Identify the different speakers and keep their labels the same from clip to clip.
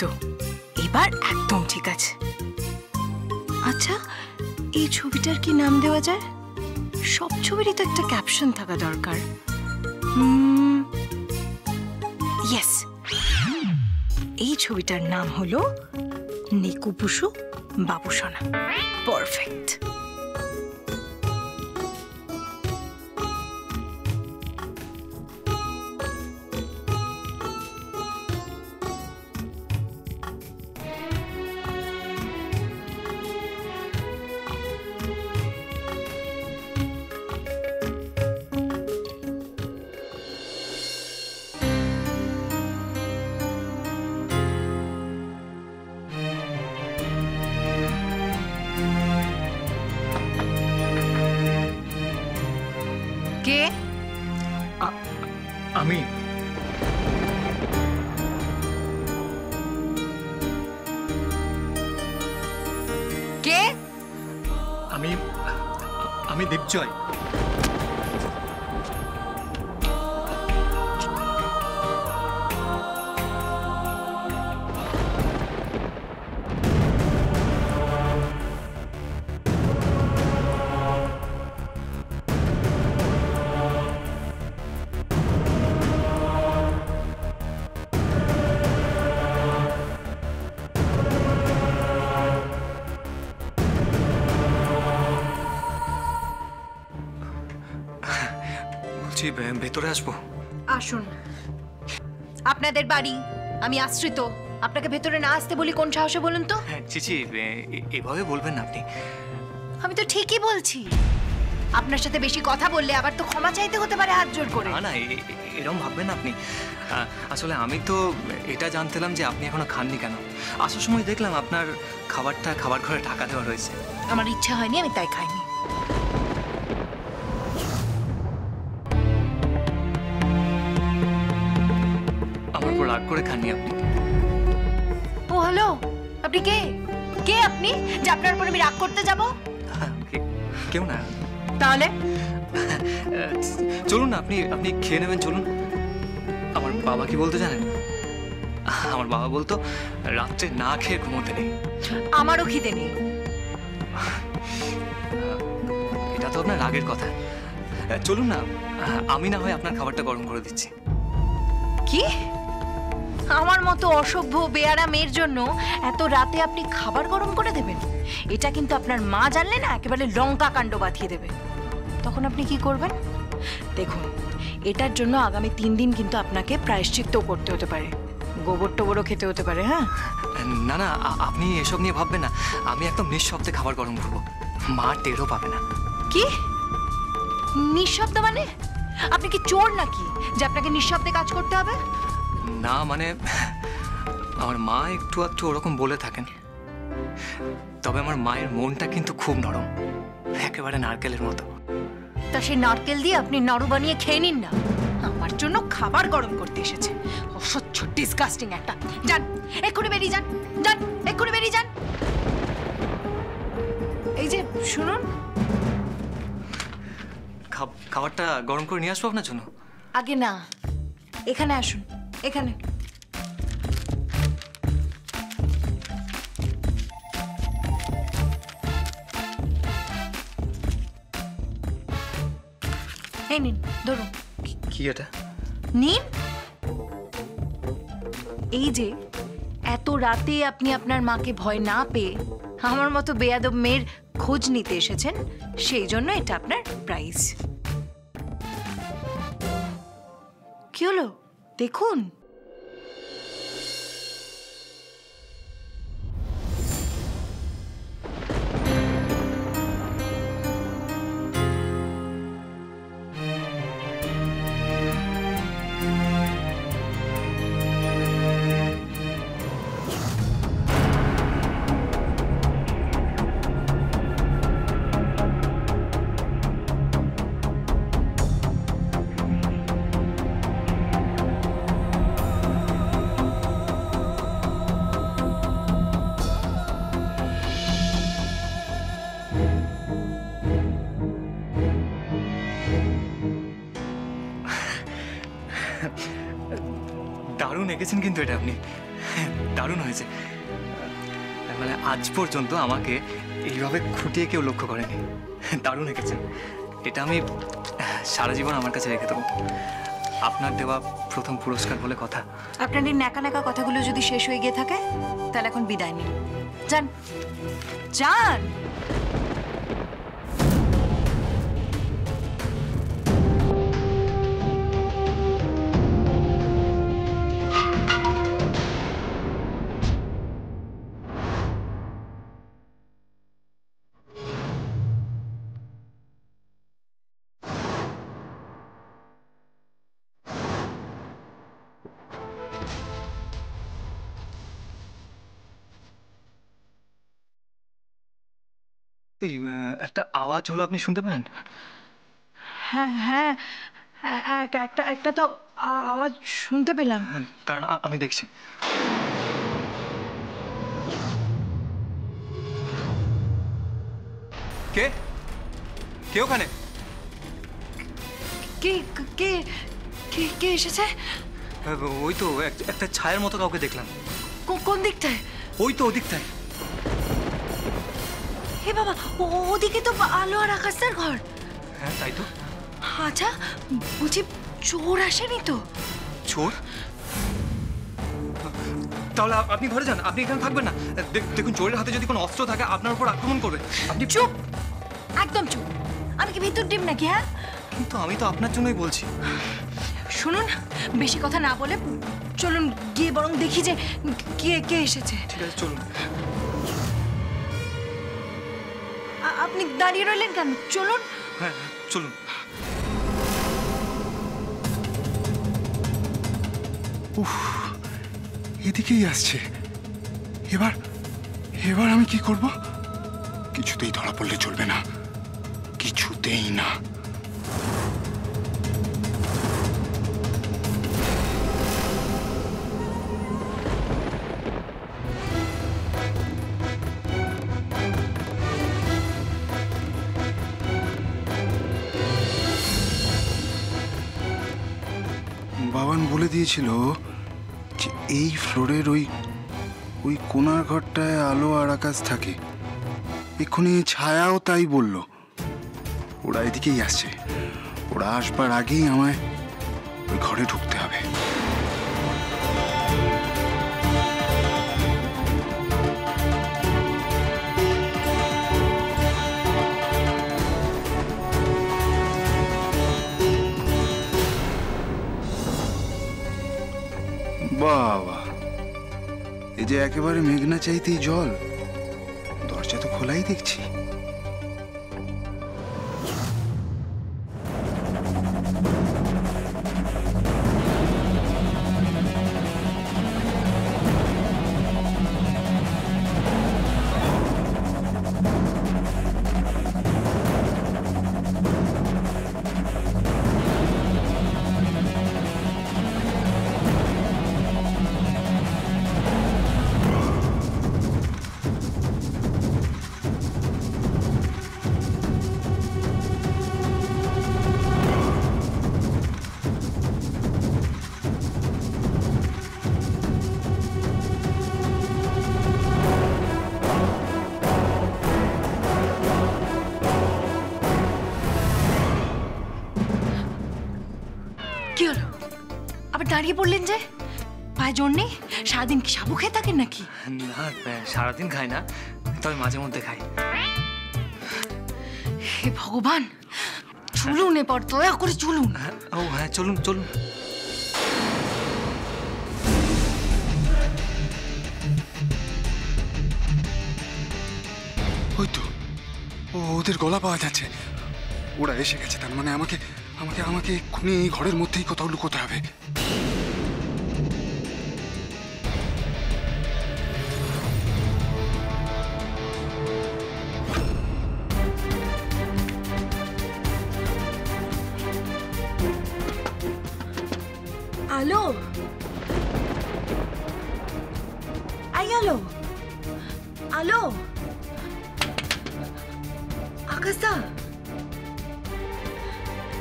Speaker 1: তো এবার একদম ঠিক আছে। আচ্ছা, এই ছবিটার কি নাম দেওয়া যায়? সব ছবিরই তো একটা ক্যাপশন থাকা দরকার। ইয়েস, এই ছবিটার নাম হলো নিকুপুসু বাবুসোনা। পারফেক্ট। কে?
Speaker 2: আমি।
Speaker 1: কে?
Speaker 2: আমি দীপজয়। ভেতরে আসবো?
Speaker 1: আসুন, আপনাদের বাড়ি, আমি আশ্রিত। আপনাকে ভেতরে না আসতে বলি কোন সাহসে বলুন তো?
Speaker 2: চিচি, এভাবে বলবেন না আপনি।
Speaker 1: আমি তো ঠিকই বলছি। আপনার সাথে বেশি কথা বললে আবার তো ক্ষমা চাইতে হতে পারে হাত জোর করে।
Speaker 2: না না, এরকম ভাববেন না আপনি। আসলে আমি তো এটা জানতেলাম যে আপনি এখনো খাননি কেন। আসার সময় দেখলাম আপনার খাবার ঘরে ঢাকা দেওয়া রয়েছে।
Speaker 1: আমার ইচ্ছা হয়নি, আমি তাই খাইনি।
Speaker 2: আমার উপর রাগ করে খাননি আপনি?
Speaker 1: ও হ্যালো, আপনি কে? কে আপনি যে আপনার উপর আমি রাগ করতে যাব?
Speaker 2: কেউ না।
Speaker 1: তাহলে
Speaker 2: চলুন না, আপনি খেয়ে নেবেন, চলুন। আমার বাবা কি বলতে জানেন? আমার বাবা বলতো রাত্রে না খেয়ে ঘুমোতে নেই।
Speaker 1: আমারও খিদে নেই।
Speaker 2: এটা তো আপনার রাগের কথা। চলুন না, আমি না হয় আপনার খাবারটা গরম করে দিচ্ছি।
Speaker 1: কি? আমার মতো অসভ্য বেয়ারা মেয়ের জন্য এত রাতে আপনি খাবার গরম করে দেবেন? এটা কিন্তু আপনার মা জানলে না একেবারে লঙ্কা কাণ্ড বাঁধিয়ে দেবে। তখন আপনি কি করবেন? দেখুন, এটার জন্য আগামী 3 দিন কিন্তু আপনাকে প্রায়শ্চিত্ত করতে হতে পারে, গোবর টোবরও খেতে হতে পারে। হ্যাঁ
Speaker 2: না না, আপনি এসব নিয়ে ভাববেন না। আমি একদম নিঃশব্দে খাবার গরম করবো, মা টেরও পাবে না।
Speaker 1: কি নিঃশব্দ মানে? আপনি কি চোর নাকি যে আপনাকে নিঃশব্দে কাজ করতে হবে?
Speaker 2: না মানে, আমার মা একটু একটু ওরকম বলে থাকেন। তবে আমার মায়ের মনটা কিন্তু খুব নরম, একেবারে নারকেলের মতো।
Speaker 1: তা সেই নারকেল দিয়ে আপনি নাড়ু বানিয়ে খেয়ে নিন না। আমার জন্য খাবার গরম করতে এসেছে, অসহ্য ডিসগাস্টিং একটা। যান, এক্ষুনি বেরিয়ে যান, যান, এক্ষুনি বেরিয়ে যান। এই যে শুনুন,
Speaker 2: খাবারটা গরম করে নিয়ে আসবো আপনার জন্য?
Speaker 1: আগে না, এখানে আসুন, এখানে। এই নিন, ধরুন।
Speaker 2: কি এটা?
Speaker 1: নিন। এই যে এত রাতে আপনি আপনার মাকে ভয় না পেয়ে আমার মতো বেয়াদব মেয়ের খোঁজ নিতে এসেছেন, সেই জন্য এটা আপনার প্রাইজ। কি হলো দেখুন।
Speaker 2: এঁকেছেন কিন্তু এটা আপনি, দারুণ হয়েছে। মানে আজ পর্যন্ত আমাকে এইভাবে খুঁটিয়ে কেউ লক্ষ্য করেনি। দারুণ এঁকেছেন, এটা আমি সারা জীবন আমার কাছে রেখে দেবো। আপনার দেওয়া প্রথম পুরস্কার বলে কথা।
Speaker 1: আপনার এই ন্যাকা ন্যাকা কথাগুলো যদি শেষ হয়ে গিয়ে থাকে তাহলে এখন বিদায় নিন, যান যান।
Speaker 2: এই একটা আওয়াজ হলো, আপনি শুনতে পেলেন?
Speaker 1: হ্যাঁ হ্যাঁ, একটা একটা তো আওয়াজ শুনতে পেলাম।
Speaker 2: কারণ আমি দেখছি। কে কে ওখানে?
Speaker 1: কে কে কে কে এসেছে?
Speaker 2: ওই তো একটা ছায়ার মতো কাউকে দেখলাম।
Speaker 1: কোন দিকটায়?
Speaker 2: ওই তো ওদিকটায়।
Speaker 1: হে বাবা, ওদিকে তো আলো আর আকাশের ঘর।
Speaker 2: হ্যাঁ তাই তো।
Speaker 1: আচ্ছা, বুঝি চোর আসেনি তো?
Speaker 2: চোর? তাহলে আপনি ঘরে যান, আপনি এখানে থাকবেন না। দেখুন, চোরের হাতে যদি কোনো অস্ত্র থাকে আপনার উপর আক্রমণ করবে। আপনি
Speaker 1: চুপ, একদম চুপ। আমি কি ভিতর ডিম নাকি? হ্যাঁ,
Speaker 2: কিন্তু আমি তো আপনার জন্যই বলছি।
Speaker 1: শুনুন, বেশি কথা না বলে চলুন গিয়ে বরং দেখি যে কে কে এসেছে।
Speaker 2: ঠিক আছে, চলুন।
Speaker 1: আপনি দাঁড়িয়ে রইলেন কেন? চলুন।
Speaker 2: হ্যাঁ চলুন।
Speaker 3: উফ, এদিকেই আসছে। এবার এবার আমি কি করব? কিছুতেই ধরা পড়লে চলবে না, কিছুতেই না। বাবান বলে দিয়েছিল যে এই ফ্লোরের ওই কোণার ঘরটায় আলো আর আকাশ থাকে। এক্ষুনি ছায়াও তাই বলল। ওরা এদিকেই আসছে, ওরা আসবার আগেই আমায় ওই ঘরে ঢুকতে হবে। বাবা, এই যে একেবারে মেঘনা চাইতেই জল। দরজা তো খোলাই দেখছি।
Speaker 1: কি হলো? আবার দাঁড়িয়ে পড়লেন যে? পায়ে জোর নেই? সারাদিন কি সাবু খেয়ে থাকেন নাকি?
Speaker 2: না, সারাদিন খাই না, তবে মাঝে মধ্যে খাই।
Speaker 1: হে ভগবান, চলুন এবার, দয়া করে চলুন।
Speaker 2: ও হ্যাঁ, চলুন চলুন।
Speaker 3: ওই তো ওদের গলা পাওয়া যাচ্ছে। ওরা এসে গেছে, তার মানে আমাকে আমাকে আমাকে এক্ষুনি এই ঘরের মধ্যেই কোথাও লুকোতে হবে।
Speaker 1: আলো, আলো, আলো, আকাশদা,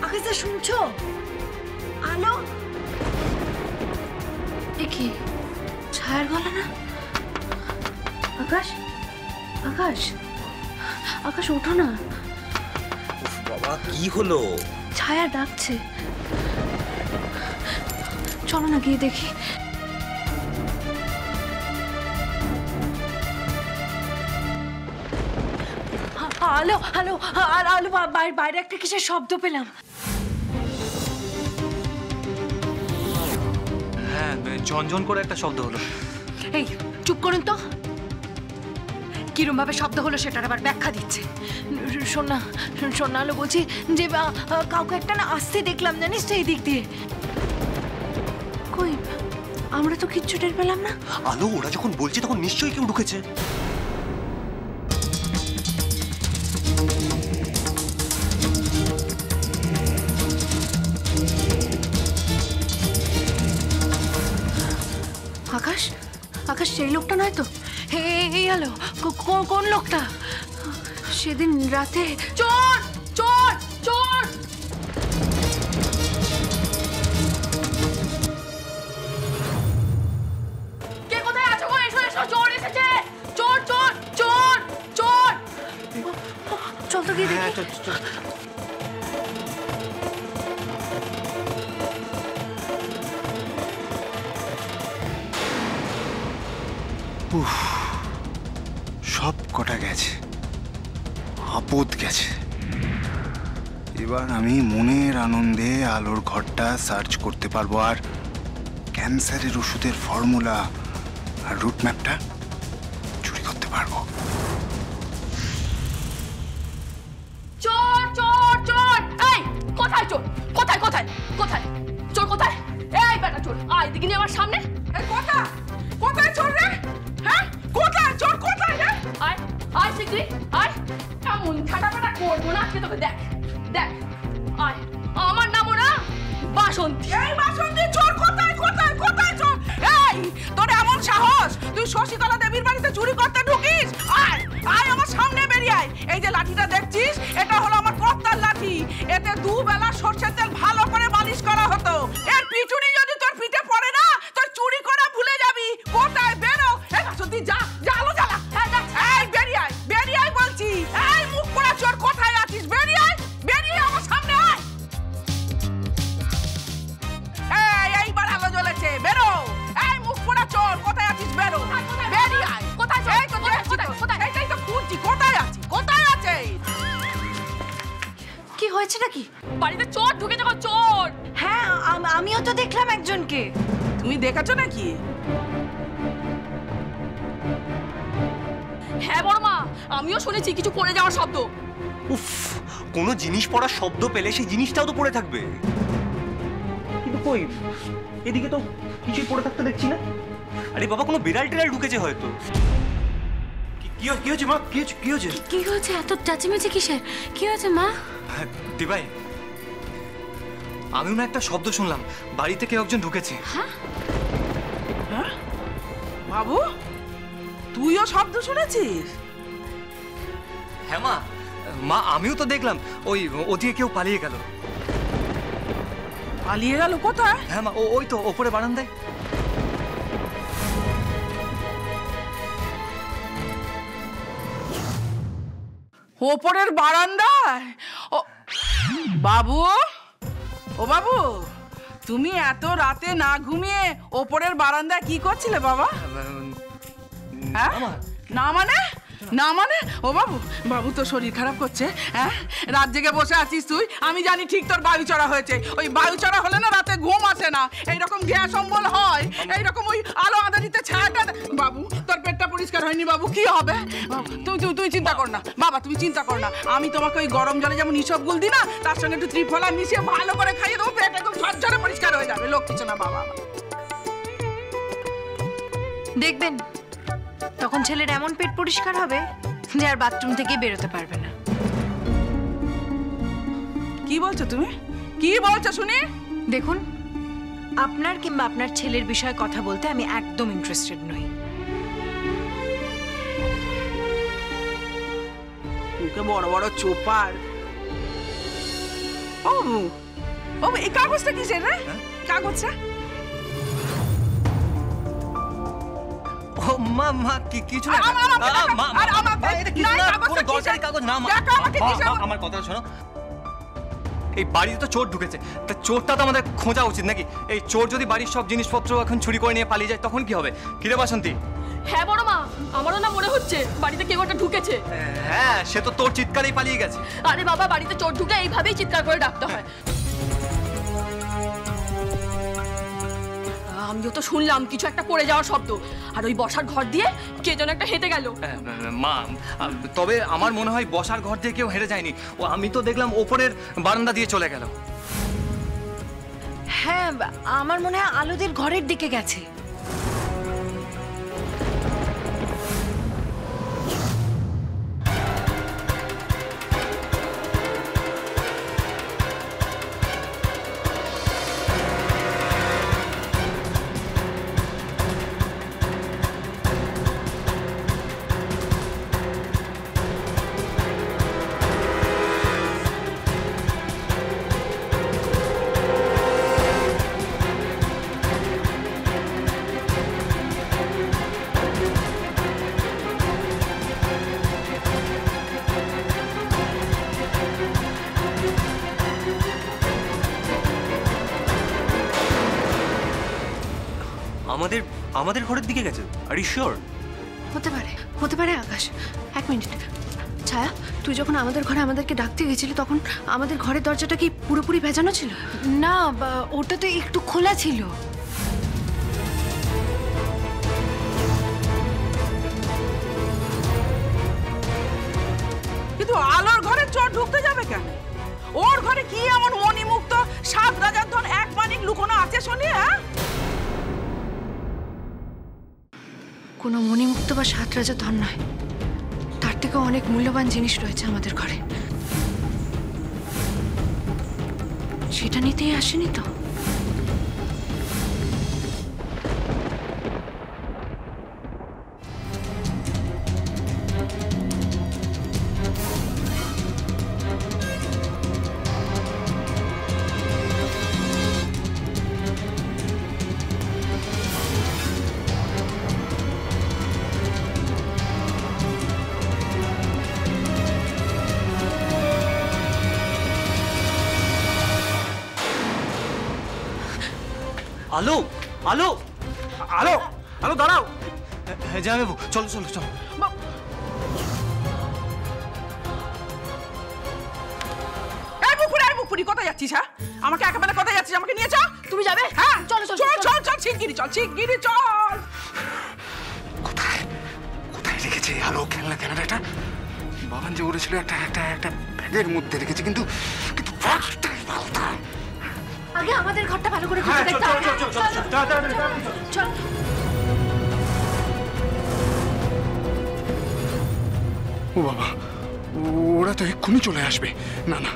Speaker 1: আকাশদা শুনছো? আলো, এ কি ছায়ার গলা না? আকাশ, আকাশ, আকাশ ওঠো না।
Speaker 4: বাবা কি হলো?
Speaker 1: ছায়া ডাকছে, চলো না গিয়ে দেখি। আলো আলো আলো, বাইরে একটা কিসের শব্দ পেলাম।
Speaker 2: হ্যাঁ, ঝনঝন করে একটা শব্দ হলো।
Speaker 1: এই চুপ করুন তো, কিরম ভাবে শব্দ হলো সেটার আবার ব্যাখ্যা দিচ্ছে। শোন না আলো, বলছি যে কাউকে একটা না আসতে দেখলাম, জানিস তো এই দিক দিয়ে। কই, আমরা তো কিচ্ছু টের পেলাম না।
Speaker 4: আলো, ওরা যখন বলছে তখন নিশ্চয়ই কেউ ঢুকেছে।
Speaker 1: আকাশ, আকাশ সেই লোকটা নয় তো? এই আলো, কোন লোকটা? সেদিন রাতে চোর চোর চোর। কে কোথায় আছো? এসো এসো, চোর এসেছে। চোর চোর চোর চোর। চল তো গিয়ে দেখি।
Speaker 3: সব কটা গেছে, আপদ গেছে। এবার আমি মনের আনন্দে আলোর ঘরটা সার্চ করতে পারবো, আর ক্যান্সারের ওষুধের ফর্মুলা আর রুট ম্যাপটা চুরি করতে পারবো।
Speaker 5: চোর চোর চোর। এই কোথায় চোর? কোথায় কোথায় কোথায় চোর? কোথায়? এই বেটা চোর, আয় দিকে নিয়ে আমার সামনে। এই কোথায় কোথায় চোর রে? হ্যাঁ কোথায় চোর? কোথায় রে? আয় আয় শিগগিরি আয়। এমন ঠাটাপাটা করবো না আজকে তোকে। দেখ দেখ, আয়। আমার নামও না বাসন্তী।
Speaker 6: এই বাসন্তী, চোর কোথায় কোথায় কোথায় চোর? এই তোর এমন সাহস, তুই শশীকলা দেবীর বাড়িতে চুরি করতে ঢুকিস? আয় আয় আমার সামনে বেরিয়ে আয়। এই যে লাঠিটা দেখছিস, এটা হলো আমার কর্তার লাঠি। এতে দুবেলা সরষের তেল ভালো করে মালিশ করা হতো। এর পিছুনি যদি তোর পিঠে পড়ে না, তোর চুরি করা ভুলে যাবি। কোথায় বেরো? এই বাসন্তী, যা যা, আলো জ্বালা। এই বেরিয়ে আয়, বেরিয়ে আয় বলছি। এই মুখ পোড়া চোর, কোথায় আছিস? বেরিয়ে আয়, বেরিয়ে আমার সামনে আয়। এইবার আলো জ্বলেছে, বেরো। এই মুখ পোড়া চোর, কোথায় আছিস? বেরো, বেরিয়ে আয়।
Speaker 5: কোথায় চোর?
Speaker 6: এই তো দেখছি তো, এইটাই তো খুঁজছি, কোথায় আছিস? কোথায় আছিস?
Speaker 1: কি হয়েছে নাকি?
Speaker 5: বাড়িতে চোর ঢুকে যাবো। চোর?
Speaker 1: হ্যাঁ, আমিও তো দেখলাম একজনকে।
Speaker 6: তুমি দেখেছো নাকি?
Speaker 5: হ্যাঁ বড় মা, আমিও শুনেছি কিছু পড়ে যাওয়ার শব্দ।
Speaker 4: উফ, কোনো জিনিস পড়ার শব্দ পেলে সেই জিনিসটাও তো পড়ে থাকবে। কিন্তু কই, এদিকে তো কিছুই পড়ে থাকতে দেখছি না। আরে বাবা, কোনো বিড়াল টিড়াল ঢুকেছে হয়তো। কি হয়েছে মা? কি হয়েছে?
Speaker 1: কি হয়েছে? এত চেঁচামেচি কিসের? কি হয়েছে মা?
Speaker 2: হ্যাঁ, দিবাই, আমিও না একটা শব্দ শুনলাম, বাড়িতে কেউ একজন ঢুকেছে।
Speaker 6: হ্যাঁ বাবু, তুইও শব্দ শুনেছিস?
Speaker 2: হ্যাঁ মা, মা আমিও তো দেখলাম, ওদিকে কেউ পালিয়ে গেল।
Speaker 6: পালিয়ে গেল কোথায়?
Speaker 2: হ্যাঁ মা, ওই তো ওপরে বারান্দায়।
Speaker 6: ওপরের বারান্দায়? ও বাবু, ও বাবু, তুমি এত রাতে না ঘুমিয়ে ওপরের বারান্দায় কি করছিলে বাবা? হ্যাঁ, না মানে? না মানে? ও বাবু, বাবু তোর শরীর খারাপ করছে? হ্যাঁ, রাত জেগে বসে আছিস তুই? আমি জানি ঠিক তোর বায়ু চড়া হয়েছে। ওই বায়ু চড়া হলে না রাতে ঘুম আসে না, এইরকম গ্যাস অম্বল হয়, এইরকম ওই আলো আঁধারিতে ছায়াটা। বাবু তোর পেটটা পরিষ্কার হয়নি বাবু, কি হবে? তুই চিন্তা কর না বাবা, তুমি চিন্তা কর না। আমি তোমাকে ওই গরম জলে যেমন ইসবগুল দিই না, তার সঙ্গে একটু ত্রিফলা মিশিয়ে ভালো করে খাইয়ে দেবো, পেট একদম ঝরঝরে পরিষ্কার হয়ে যাবে। লোক কিছু না বাবা।
Speaker 1: দেখবেন তখন ছেলের এমন পেট পরিষ্কার হবে যে আর বাথরুম থেকে বেরোতে পারবে না।
Speaker 6: কি বলছো তুমি? কি বলছো শুনি?
Speaker 1: দেখুন, আপনার কিংবা আপনার ছেলের বিষয়ে কথা বলতে আমি একদম ইন্টারেস্টেড নই।
Speaker 6: মুখে বড় বড় চোপার। ও এই কাগজটা কিসের রে? কাগজটা
Speaker 2: মা মা কিছু না দরকারি কাগজ না আমার কথা শোনো এই বাড়িতে তো চোর ঢুকেছে তা চোরটা তো আমাদের খোঁজা উচিত নাকি এই চোর যদি বাড়ির সব জিনিসপত্র এখন চুরি করে নিয়ে পালিয়ে যায় তখন কি হবে কিরে বাসন্তী
Speaker 5: হ্যাঁ বড় মা আমারও না মনে হচ্ছে বাড়িতে কেউ একটা ঢুকেছে
Speaker 2: হ্যাঁ সে তো তোর চিৎকারেই পালিয়ে গেছে
Speaker 5: আরে বাবা বাড়িতে চোর ঢুকে এইভাবেই চিৎকার করে ডাকতে হয় আমিও তো শুনলাম কিছু একটা পড়ে যাওয়ার শব্দ আর ওই বসার ঘর দিয়ে কে যেন একটা হেঁটে গেল
Speaker 2: মা তবে আমার মনে হয় বসার ঘর দিয়ে কেউ হেরে যায়নি ও আমি তো দেখলাম ওপরের বারান্দা দিয়ে চলে গেল
Speaker 1: হ্যাঁ আমার মনে হয় আলোদের ঘরের দিকে গেছে
Speaker 4: আমাদের ঘরের দিকে গেছে আর ইউ শিওর
Speaker 7: হতে পারে আকাশ। এক মিনিট, ছায়া তুই যখন আমাদের ঘরে আমাদেরকে ডাকতে গেছিলি তখন আমাদের ঘরের দরজাটা কি পুরোপুরি ভেজানো ছিল?
Speaker 1: না ওটা তো একটু খোলা ছিল
Speaker 6: কিন্তু আলোর ঘরে চোর ঢুকতে যাবে কেন? ওর ঘরে কি এমন মণিমুক্ত 7 রাজার ধন 1 মানিক লুকোনো আছে শুনি? হ্যাঁ
Speaker 7: কোনো মণিমুক্ত বা 7 রাজার ধন নয়, তার থেকেও অনেক মূল্যবান জিনিস রয়েছে আমাদের ঘরে। সেটা নিতেই আসেনি তো?
Speaker 4: আলো আলো আলো আলো দাঁড়াও
Speaker 2: হ্যাঁ জামাইবাবু চলো চলো চলো
Speaker 6: মুখপুরি কোথায় যাচ্ছিস? হ্যাঁ আমাকে একেবারে কোথায় যাচ্ছিস? আমাকে নিয়ে চল।
Speaker 5: তুমি যাবে?
Speaker 6: হ্যাঁ
Speaker 5: চলো চলো
Speaker 6: চল চল চল শিগগিরি চল শিগগিরি চল।
Speaker 3: কোথায় কোথায় রেখেছে আলো ক্যামেরাটা? বাবান যে বলেছিল একটা একটা একটা ব্যাগের মধ্যে রেখেছে, কিন্তু কিন্তু ব্যাগটাই কোথায়?
Speaker 7: আগে আমাদের ঘরটা ভালো করে খুঁজে দেখতে হবে। চল।
Speaker 3: ও বাবা, ওরা তো এক্ষুনি চলে আসবে। না না,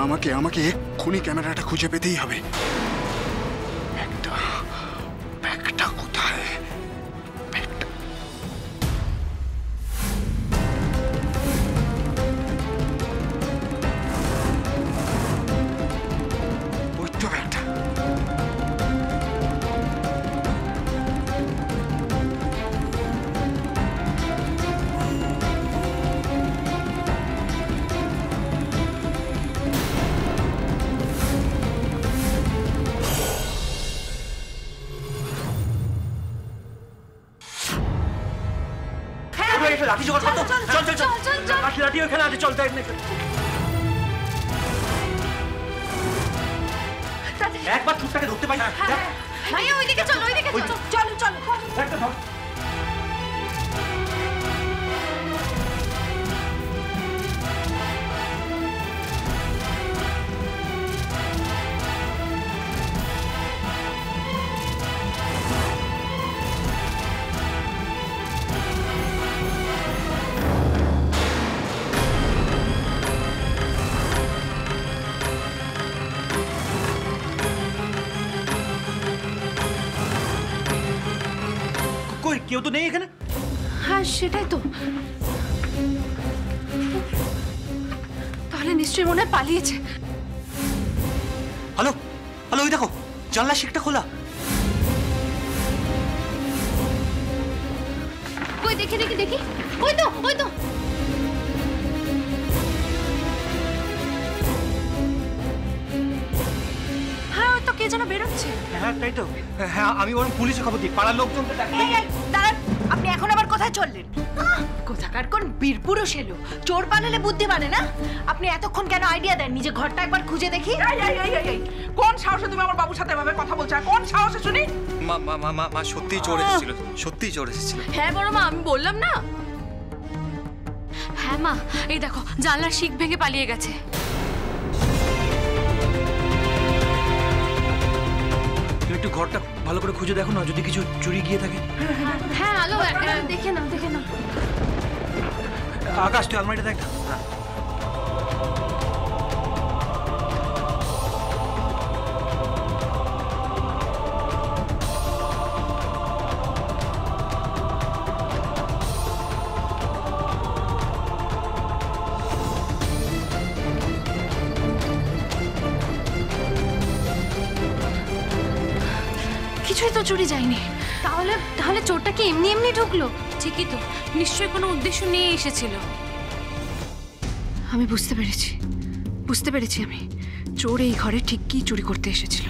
Speaker 3: আমাকে আমাকে এক্ষুনি ক্যামেরাটা খুঁজে পেতেই হবে। ব্যাগটা কোথায়? ব্যাগটা ওই তো ব্যাগটা।
Speaker 4: লাঠি জোগাড় করতো। চল চল চল লাঠি ওখানে আছে, চল। একবার ছুটটাকে ধরতে পারি।
Speaker 7: ভাইয়া ওইদিকে চল, ওইদিকে চল। চলো
Speaker 4: একটা ধর। কেউ তো নেই এখানে।
Speaker 7: হ্যাঁ সেটাই তো, তাহলে নিশ্চয়ই মনে হয় পালিয়েছে।
Speaker 4: হ্যালো হ্যালো, ওই দেখো জানলা শিকটা খোলা।
Speaker 7: কই দেখি দেখি দেখি, ওই তো ওই তো।
Speaker 1: হ্যাঁ ওই তো কে যেন বেরোচ্ছে।
Speaker 4: হ্যাঁ তাই তো। হ্যাঁ আমি বরং পুলিশে খবর দিই, পাড়ার লোকজনকে
Speaker 1: এই, এই, দাঁড়ান, আপনি এখন আবার কোথায় চললেন? কোথাকার কোন বীরপুরুষ এলো, চোর পালালে বুদ্ধি মানে না? আপনি এতক্ষণ কেন আইডিয়া দেন নিজে ঘরটা একবার খুঁজে দেখি?
Speaker 6: কোন সাহসে তুমি আমার বাবুর সাথে এভাবে কথা বলছো? কোন সাহসে শুনি?
Speaker 2: মা মা মা মা মা সত্যিই চোর এসেছিল, সত্যিই চোর এসেছিল।
Speaker 5: হ্যাঁ বড় মা, আমি বললাম না। হ্যাঁ মা, এই দেখো জানলার শিক ভেঙে পালিয়ে গেছে।
Speaker 4: তুমি একটু ঘরটা ভালো করে খুঁজে দেখো না, যদি কিছু চুরি গিয়ে থাকে।
Speaker 7: হ্যাঁ আলো দেখে নাও দেখে নাও।
Speaker 4: আকাশ তুই আলমারিটা দেখ না।
Speaker 7: কিছুই তো চুরি যায়নি। তাহলে তাহলে চোরটা কি এমনি এমনি ঢুকলো?
Speaker 5: ঠিকই তো, নিশ্চয়ই কোনো উদ্দেশ্য নিয়ে এসেছিল।
Speaker 7: আমি বুঝতে পেরেছি আমি, চোর এই ঘরে ঠিক কি চুরি করতে এসেছিল।